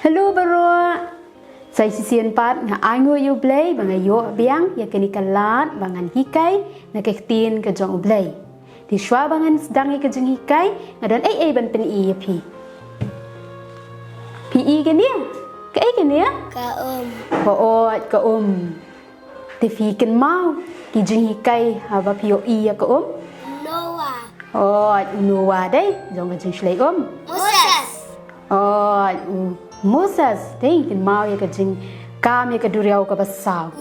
Hello baro. Saya sisian pat nga ango yu blay bangayo biang ya kini kalat bangan hikai na kektin ke jong blay. Di shwa bangan sedang ke jong hikai ngadan ai ban pen i pi. Pi i ke ni? Ke ai ke ni? Ka Ti fi ken mau ki jong hikai haba pio i ya ka Noah dai jong ke jong shlai Moses, deh, kan mau ya kejing kam ya keduriau ke besar.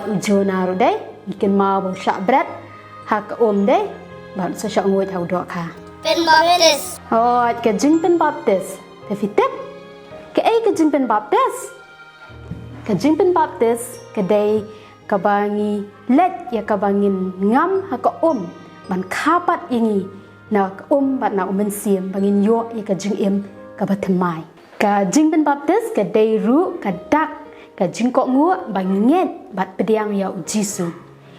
Ujuna ru deh, ikan mau bau syak berat, hak deh, baru syak ngoi tahu dok ha. Pen baptis. Kejing pen baptis, tapi tep, kejing pen baptis, kedai kabangi let ya kabangin ngam hak ban kapat ini, nak bat nak mensiam bangin yo ya kejing kabatemai. Ka jing pen baptis ka dei ru ka dak ka jing kok ngu banginget bat pediang ya ujisu.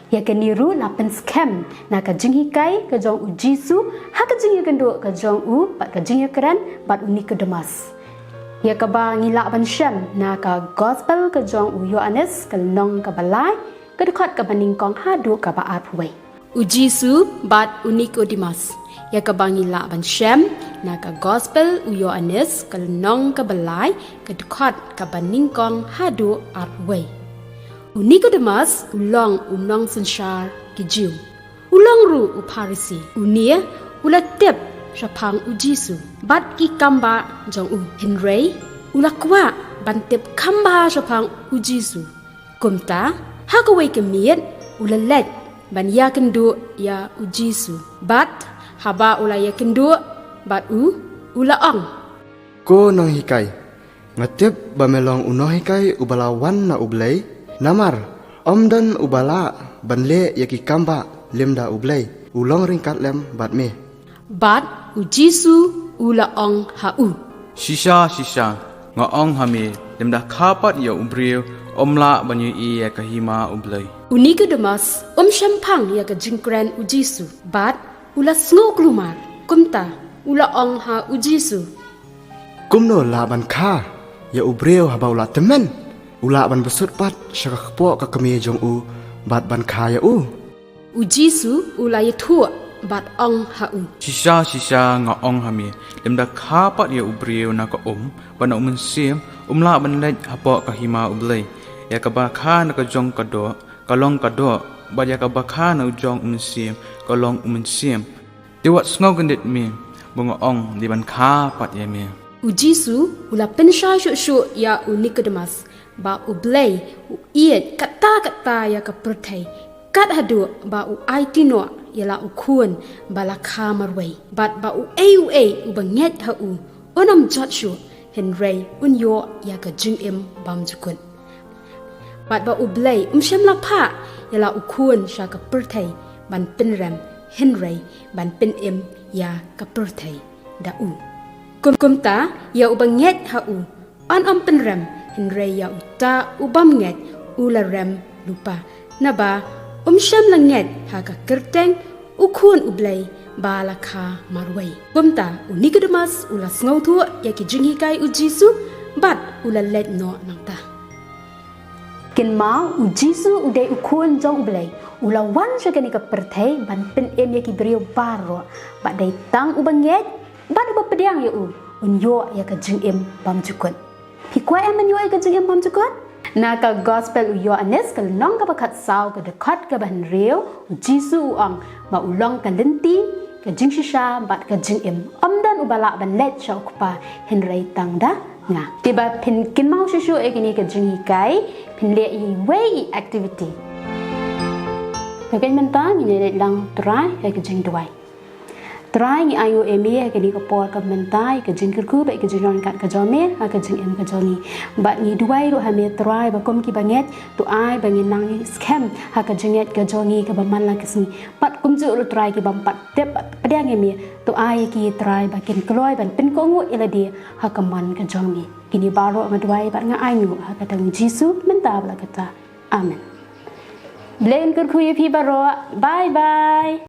Ya ka niru la pen scam na ka jing hikai ka jong ujisu ha ka jing ya kendo ka jong u bat ka jing ya keren bat Nikodimos. Ya ka ba ngila ban syam na ka gospel ka jong u Yohanes ka nong ka balai ka dekat ka baning kong hadu ka ba apway. Ujisu bat Nikodimos. Ya ka bangila ban syam na ka gospel u Yohanes ka nong ka balai ka dekat ka baningkong hadu arway. Nikodimos ulong unong sensyar ki jiu. Ulong ru u Parisi. Unia ula tep syapang u Jisu. Bat ki kamba jong u Henry ula kwa ban tep kamba syapang u Jisu. Kumta ha ka wei ke miet ula let ban ya kendu ya u Jisu. Bat haba ulaya kendu bat ula ong. Ko nong hikai. Ngatip bamelong uno hikai ubalawan na ublay. Namar dan ubala banle yaki kamba lemda ublay. Ulong ringkat lem bat me. Bat ujisu ula ong Shisha nga ong hame lemda kapat ya ubriu omla banyu i ya kahima ublay. Nikodimos syampang ya ka jingkren ujisu. Bat ula sngo klumar kumta ula ong ha ujisu. Kumno laban ka ya ubreo haba ula temen ula ban besut pat syaka kpo ka kemi jong u bat ban ka ya u. Ujisu ula ya thua bat ong ha u. Shisha nga ong hame lemda kapat ya ubriu na ka bana umensim umla ban lej hapo kahima ublay. Ya ka bakha na ka jong kado kalong kado baya ka bakha na ujong umensim kalong umensim. Tiwat sngaw gandit mi bunga ong di ban kapat ya mi. Ujisu ula pensha shu ya Nikodimos ba ublay u iet kata ya ka pertai kat hadu ba u aitino ya la ukun bala kamarway bat ba u u banget ha u onam jatshu Henry unyo ya ka jingim bamjukun bat ba ublay syam la pha ya la ukun sha ka pertai ban pinram Henry ban pin ya ka pertai da u. Kumta ya ubanget ha u an penram Henry ya uta ubamnget ula rem lupa naba syam langet ha ka kerteng ukun ublay bala kha marway. Kumta Nikodimos ula sngaw thu ya ki jinghi kai ujisu bat ula let no nangta. Kin mau ujisu uday ukun jong ublay ula wan sya kani ka perthai ban pen ya ki brio baro ba dai tang ubanget ba ba pediang ya unyo ya ka jingim bamjukun. Pi kwa yo ka jingim bamjukun na ka gospel u Yohanes ka nong ka bakat saw ka dekat ka ban reo ujisu uang ma ulong ka lenti ka jingshisha bat ka jingim dan ubala ban let sya ukpa Henry tangda nga tiba pin kin mau shushu kini ka jinghi kai pin le i way activity. Kagan menta ni lang try ka jing duai. Try ni ayo emi ka ni ka por ka menta ka jing ku ba ka jing ron kat ka jome ka jing ka jongi. Ba ni duai ro ha me try ba kom ki banget tu ai bangin nang scam ha ka jinget ka jongi ka ba man la kisni. Pat kum ju ro try ki bam pat tep padang emi tu ai ki try ba kin kloi ban pin ko ngu ila dia ha ka man ka jongi. Kini baro ma duai ba nga ayu ha ka tang Jisu menta bla kata. Amen. Blaine kurkuye pi baro. Bye bye.